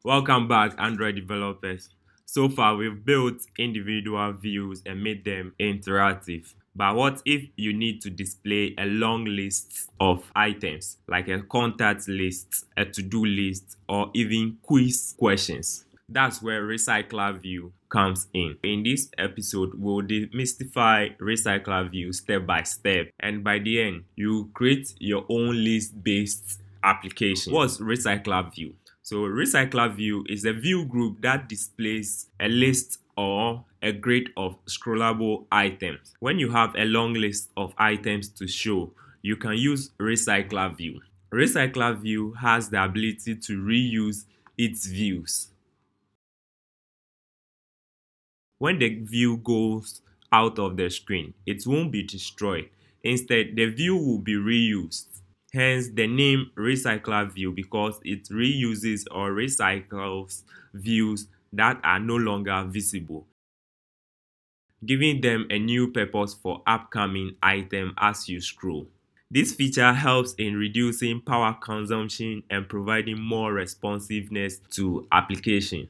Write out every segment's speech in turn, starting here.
Welcome back, Android developers. So far, we've built individual views and made them interactive. But what if you need to display a long list of items, like a contact list, a to-do list, or even quiz questions? That's where RecyclerView comes in. In this episode, we'll demystify RecyclerView step by step, and by the end, you create your own list-based application. What's RecyclerView? So RecyclerView is a view group that displays a list or a grid of scrollable items. When you have a long list of items to show, you can use RecyclerView. RecyclerView has the ability to reuse its views. When the view goes out of the screen, it won't be destroyed. Instead, the view will be reused. Hence the name RecyclerView, because it reuses or recycles views that are no longer visible, giving them a new purpose for upcoming items as you scroll. This feature helps in reducing power consumption and providing more responsiveness to application.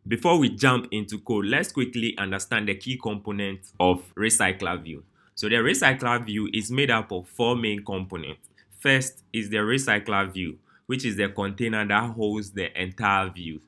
Before we jump into code, let's quickly understand the key components of RecyclerView. So the RecyclerView is made up of four main components. First is the RecyclerView, which is the container that holds the entire view.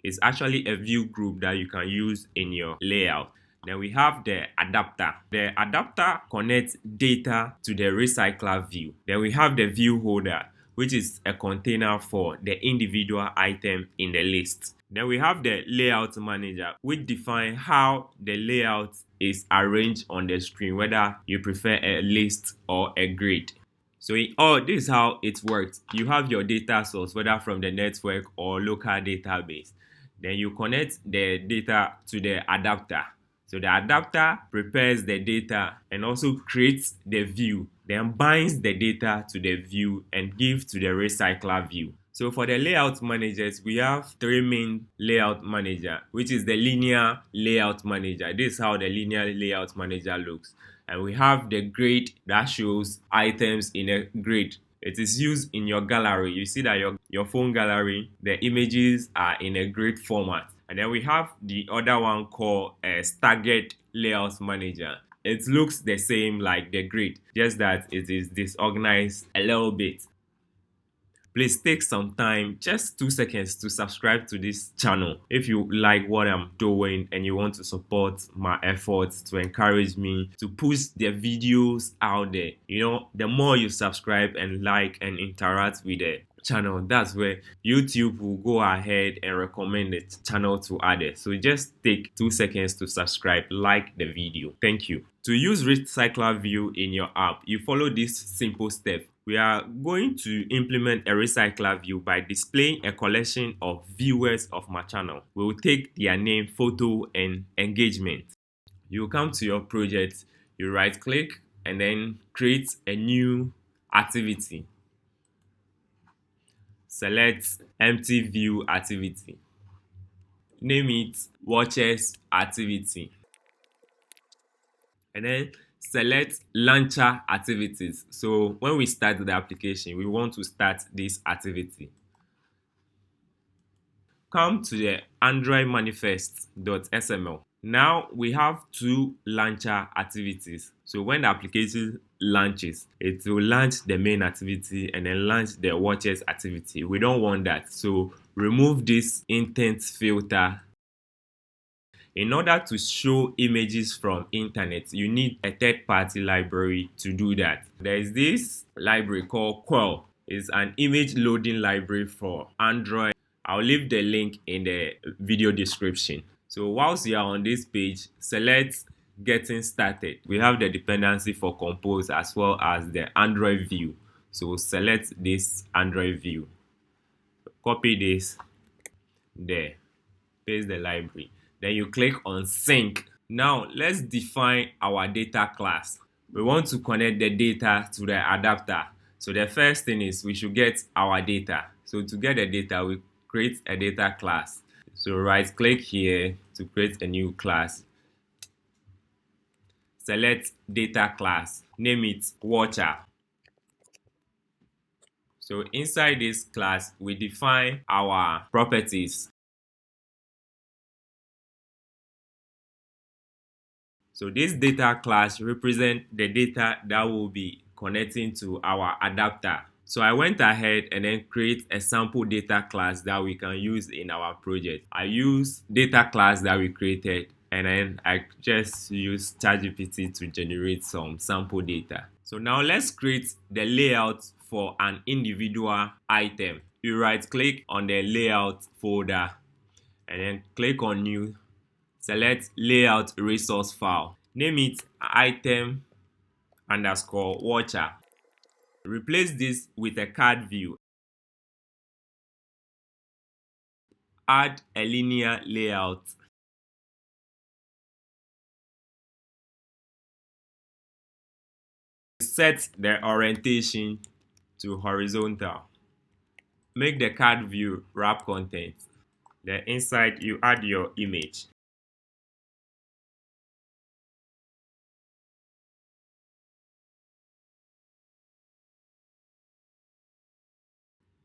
It's actually a view group that you can use in your layout. Then we have the adapter. The adapter connects data to the RecyclerView. Then we have the view holder, which is a container for the individual item in the list. Then we have the layout manager, which defines how the layout is arranged on the screen, whether you prefer a list or a grid. So this is how it works. You have your data source, whether from the network or local database. Then you connect the data to the adapter. So the adapter prepares the data and also creates the view, then binds the data to the view and gives to the RecyclerView. So for the layout managers, we have three main layout manager, which is the linear layout manager. This is how the linear layout manager looks. And we have the grid that shows items in a grid. It is used in your gallery. You see that your phone gallery, the images are in a grid format. And then we have the other one called a staggered layout manager. It looks the same like the grid, just that it is disorganized a little bit. Please take some time, just 2 seconds, to subscribe to this channel if you like what I'm doing and you want to support my efforts to encourage me to push the videos out there. The more you subscribe and like and interact with the channel, that's where YouTube will go ahead and recommend the channel to others. So just take 2 seconds to subscribe, like the video. Thank you. To use RecyclerView in your app, you follow this simple step. We are going to implement a RecyclerView by displaying a collection of viewers of my channel. We will take their name, photo, and engagement. You will come to your project, you right click, and then create a new activity. Select empty view activity. Name it watches activity. And then select launcher activities. So when we start the application, we want to start this activity. Come to the Android manifest.xml. Now we have two launcher activities. So when the application launches, it will launch the main activity and then launch the watches activity. We don't want that. So remove this intent filter. In order to show images from internet, you need a third-party library to do that. There is this library called Coil. It's an image loading library for Android. I'll leave the link in the video description. So whilst you are on this page, select Getting Started. We have the dependency for Compose as well as the Android view. So select this Android view. Copy this there. Paste the library. Then you click on sync. Now let's define our data class. We want to connect the data to the adapter. So the first thing is we should get our data. So to get the data, we create a data class. So right click here to create a new class. Select data class. Name it watcher. So inside this class, we define our properties. So this data class represents the data that will be connecting to our adapter. So I went ahead and then create a sample data class that we can use in our project. I use data class that we created and then I just use ChatGPT to generate some sample data. So now let's create the layout for an individual item. You right click on the layout folder and then click on new. Select layout resource file. Name it item underscore watcher. Replace this with a card view. Add a linear layout. Set the orientation to horizontal. Make the card view wrap content. Then inside you add your image.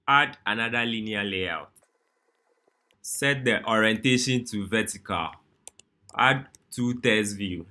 Add another linear layout. Set the orientation to vertical. Add two text view.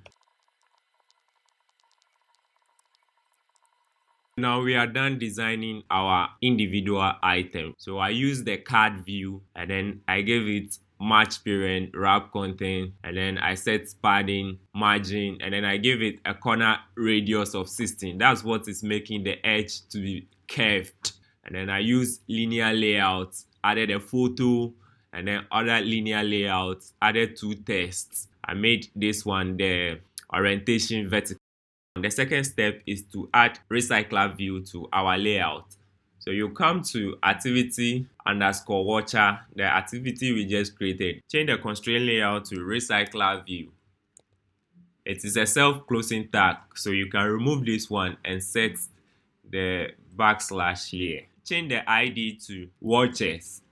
Now we are done designing our individual item. So I use the card view and then I gave it match parent, wrap content, and then I set padding, margin, and then I gave it a corner radius of 16. That's what is making the edge to be curved. And then I use linear layouts, added a photo, and then other linear layouts, added two tests. I made this one the orientation vertical. The second step is to add RecyclerView to our layout. So you come to activity underscore watcher, the activity we just created. Change the constraint layout to RecyclerView. It is a self-closing tag, so you can remove this one and set the backslash here. Change the ID to watchers.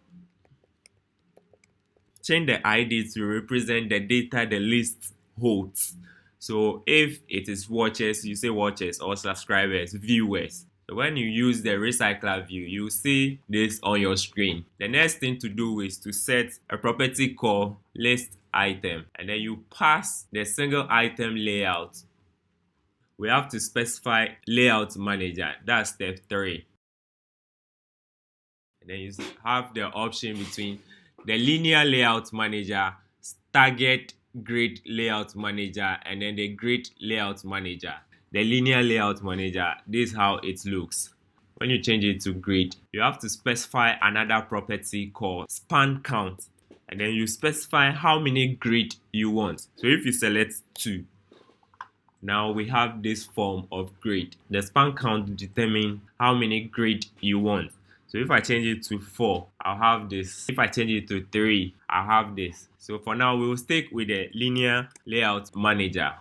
Change the ID to represent the data the list holds. So if it is watchers, you say watchers, or subscribers, viewers. So when you use the recycler view, you see this on your screen. The next thing to do is to set a property called list item, and then you pass the single item layout. We have to specify layout manager. That's step 3. And then you have the option between the linear layout manager, target grid layout manager, and then the grid layout manager. The linear layout manager, this is how it looks. When you change it to grid, you have to specify another property called span count, and then you specify how many grid you want. So if you select 2, now we have this form of grid. The span count determines how many grid you want. So if I change it to 4, I'll have this. If I change it to 3, I'll have this. So for now, we'll stick with the linear layout manager.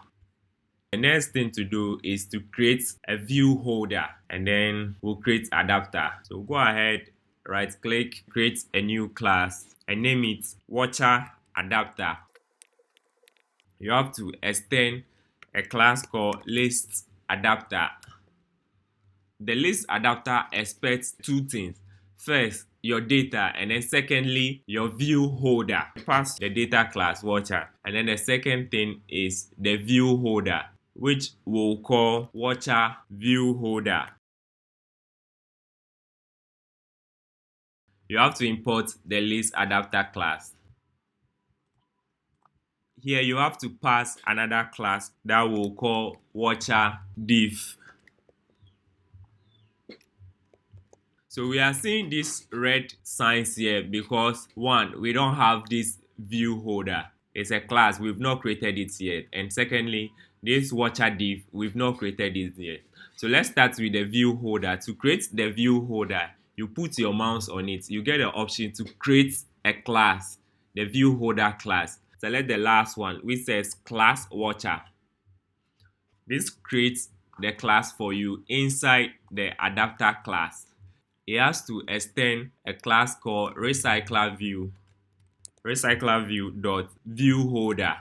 The next thing to do is to create a view holder, and then we'll create adapter. So go ahead, right click, create a new class and name it watcher adapter. You have to extend a class called list adapter. The list adapter expects 2 things. First, your data, and then secondly, your view holder. Pass the data class watcher, and then the second thing is the view holder, which we'll call watcher view holder. You have to import the list adapter class. Here you have to pass another class that we'll call watcher div. So we are seeing these red signs here because 1, we don't have this view holder. It's a class, we've not created it yet. And secondly, this watcher div, we've not created it yet. So let's start with the view holder. To create the view holder, you put your mouse on it. You get the option to create a class, the view holder class. Select the last one, which says class watcher. This creates the class for you inside the adapter class. It has to extend a class called RecyclerView, RecyclerView.viewHolder.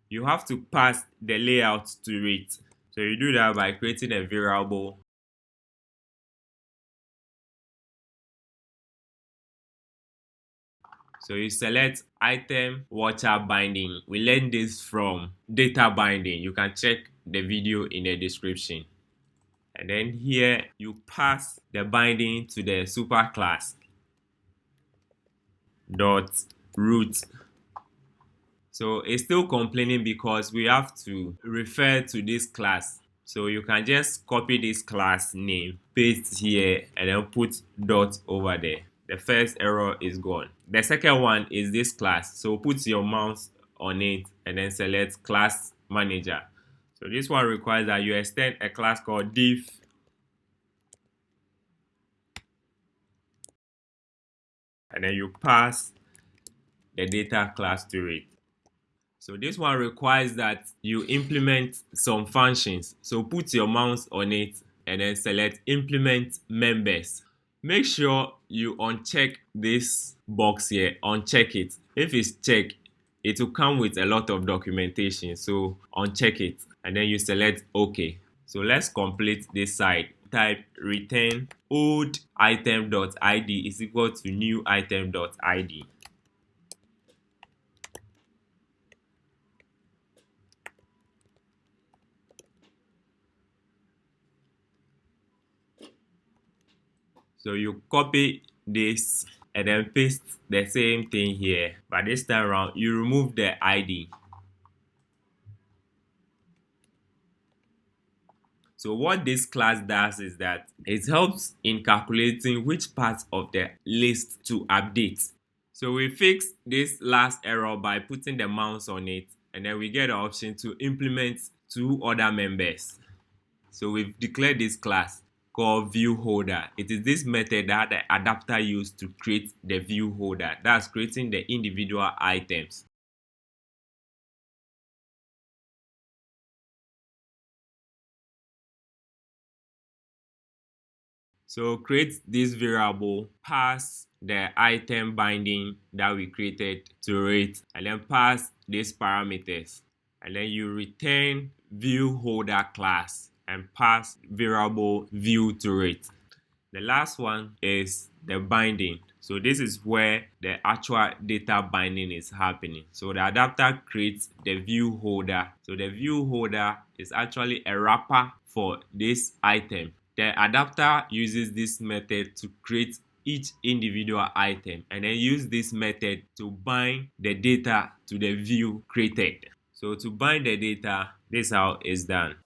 You have to pass the layout to it. So you do that by creating a variable. So you select item watcher binding. We learned this from data binding. You can check the video in the description. And then here you pass the binding to the superclass dot root. So it's still complaining because we have to refer to this class. So you can just copy this class name, paste here, and then put dot over there. The first error is gone. The second one is this class. So put your mouse on it and then select class manager. So this one requires that you extend a class called div, and then you pass the data class to it. So this one requires that you implement some functions. So put your mouse on it and then select implement members. Make sure you uncheck this box here, uncheck it. If it's checked, it will come with a lot of documentation. So uncheck it and then you select OK. So let's complete this side. Type return old item.id is equal to new item.id. So you copy this and then paste the same thing here, but this time around you remove the ID. So what this class does is that it helps in calculating which parts of the list to update. So we fix this last error by putting the mouse on it, and then we get the option to implement two other members. So we've declared this class called view holder. It is this method that the adapter used to create the view holder. That's creating the individual items. So create this variable, pass the item binding that we created to it, and then pass these parameters. And then you return view holder class and pass variable view to it. The last one is the binding. So this is where the actual data binding is happening. So the adapter creates the view holder. So the view holder is actually a wrapper for this item. The adapter uses this method to create each individual item and then use this method to bind the data to the view created. So to bind the data, this is how it's done.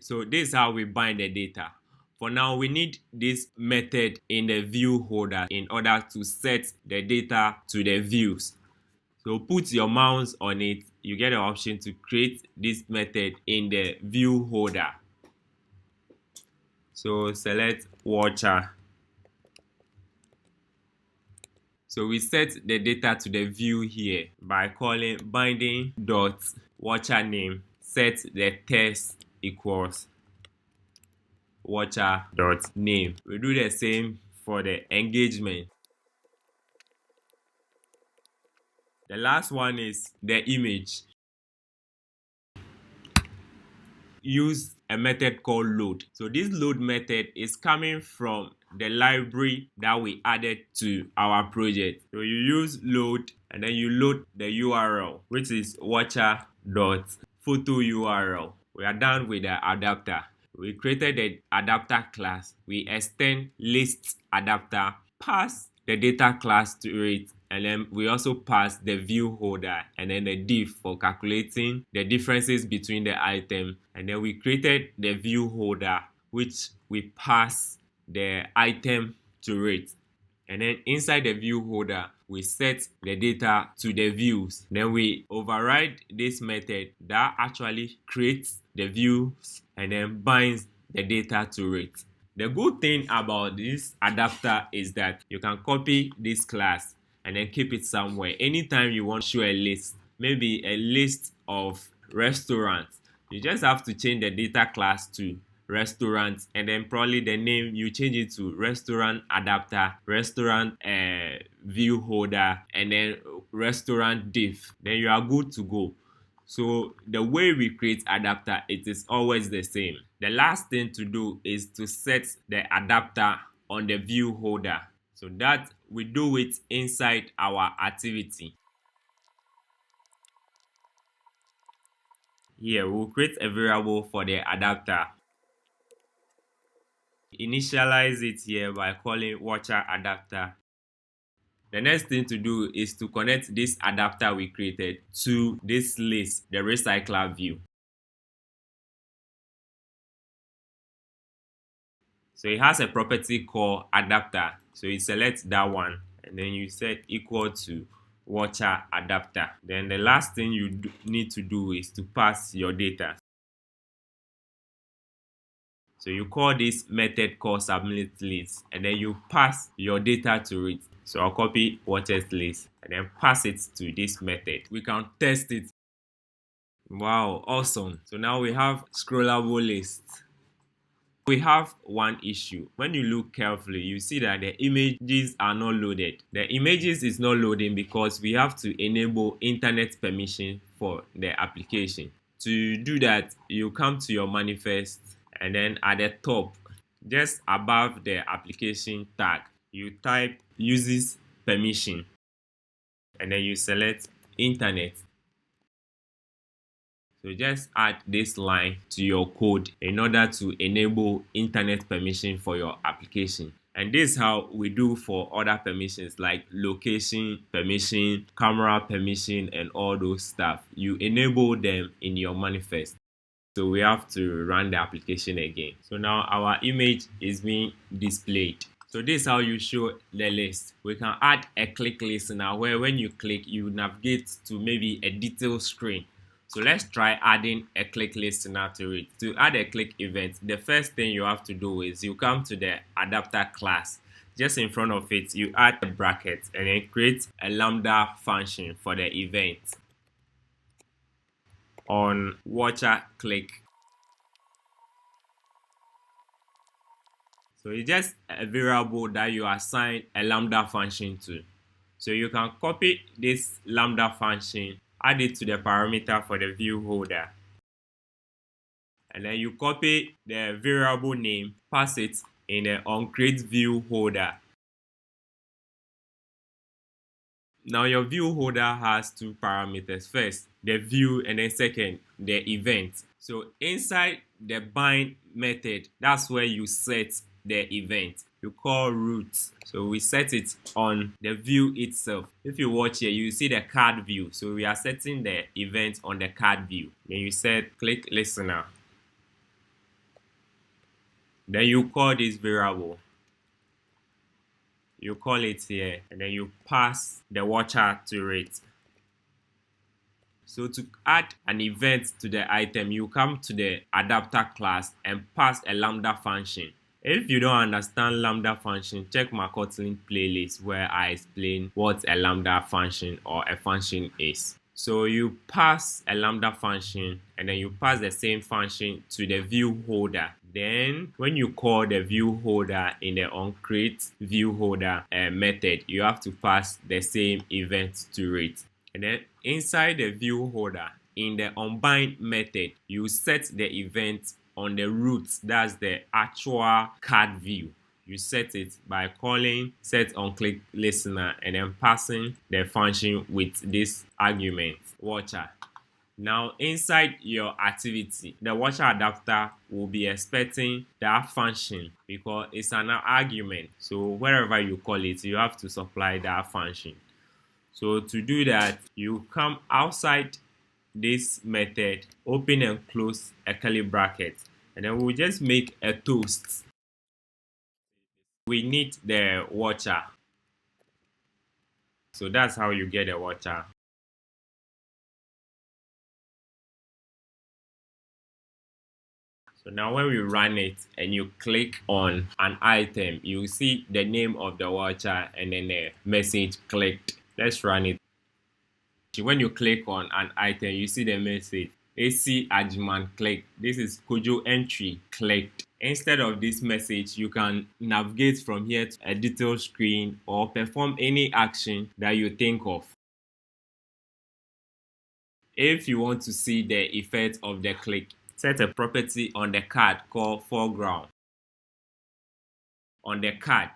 So this is how we bind the data. For now, we need this method in the view holder in order to set the data to the views. So put your mouse on it, you get the option to create this method in the view holder. So select watcher. So we set the data to the view here by calling binding.watcher name. Set the text equals watcher.name. We do the same for the engagement. The last one is the image. Use a method called load. So this load method is coming from the library that we added to our project. So you use load and then you load the URL, which is watcher.photo URL. We are done with the adapter. We created the adapter class. We extend list adapter, pass the data class to it, and then we also pass the view holder and then the div for calculating the differences between the item. And then we created the view holder, which we pass the item to it. And then inside the view holder, we set the data to the views. Then we override this method that actually creates the views and then binds the data to it. The good thing about this adapter is that you can copy this class and then keep it somewhere. Anytime you want to show a list, maybe a list of restaurants, you just have to change the data class to restaurant, and then probably the name you change it to restaurant adapter, restaurant view holder, and then restaurant div. Then you are good to go. So the way we create adapter, it is always the same. The last thing to do is to set the adapter on the view holder. So that we do it inside our activity. Here we'll create a variable for the adapter. Initialize it here by calling watcher adapter. The next thing to do is to connect this adapter we created to this list, the recycler view. So it has a property called adapter. So you select that one and then you set equal to watcher adapter. Then the last thing you need to do is to pass your data. So you call this method called submit list and then you pass your data to it. So I'll copy watchers list and then pass it to this method. We can test it. Wow, awesome. So now we have scrollable list. We have one issue. When you look carefully, you see that the images are not loaded. The images is not loading because we have to enable internet permission for the application. To do that, you come to your manifest and then at the top, just above the application tag, you type uses permission and then you select internet. So just add this line to your code in order to enable internet permission for your application. And this is how we do for other permissions like location permission, camera permission, and all those stuff. You enable them in your manifest. So we have to run the application again. So now our image is being displayed. So this is how you show the list. We can add a click listener where when you click, you navigate to maybe a detailed screen. So let's try adding a click listener to it. To add a click event, the first thing you have to do is you come to the adapter class. Just in front of it, you add a bracket and then create a lambda function for the event on watcher click. So it's just a variable that you assign a lambda function to. So you can copy this lambda function, add it to the parameter for the view holder. And then you copy the variable name, pass it in the onCreate view holder. Now your view holder has two parameters. First, the view, and then second, the event. So inside the bind method, that's where you set the event. You call root. So we set it on the view itself. If you watch here, you see the card view. So we are setting the event on the card view. Then you set click listener. Then you call this variable. You call it here and then you pass the watcher to it. So to add an event to the item, you come to the adapter class and pass a lambda function. If you don't understand lambda function, check my Kotlin playlist where I explain what a lambda function or a function is. So you pass a lambda function and then you pass the same function to the view holder. Then when you call the view holder in the onCreate view holder method, you have to pass the same event to it. And then inside the view holder, in the onBind method, you set the event on the root, that's the actual card view. You set it by calling set on click listener and then passing the function with this argument watcher. Now inside your activity, the watcher adapter will be expecting that function because it's an argument. So wherever you call it, you have to supply that function. So to do that, you come outside this method, open and close a curly bracket, and then we'll just make a toast. We need the watcher. So that's how you get a watcher. So now when we run it and you click on an item, you see the name of the watcher and then the message clicked. Let's run it. When you click on an item, you see the message AC Ajman clicked. This is Kojo entry clicked. Instead of this message, you can navigate from here to a detailed screen or perform any action that you think of. If you want to see the effect of the click, set a property on the card called foreground. on the card.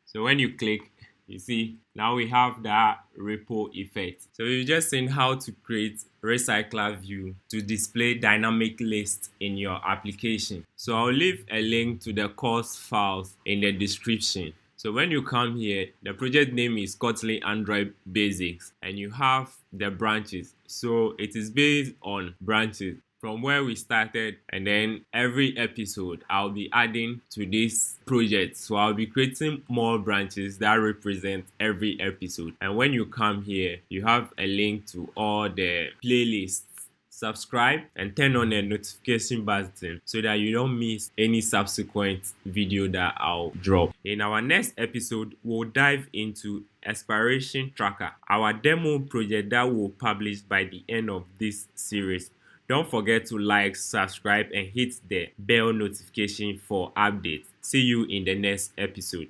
So when you click, you see now we have that repo effect. So you've just seen how to create RecyclerView to display dynamic lists in your application. So I'll leave a link to the course files in the description. So when you come here, the project name is Kotlin Android Basics, and you have the branches. So it is based on branches from where we started, and then every episode I'll be adding to this project. So I'll be creating more branches that represent every episode. And when you come here, you have a link to all the playlists. Subscribe and turn on the notification button so that you don't miss any subsequent video that I'll drop. In our next episode, we'll dive into expiration tracker, our demo project that we'll publish by the end of this series. Don't forget to like, subscribe, and hit the bell notification for updates. See you in the next episode.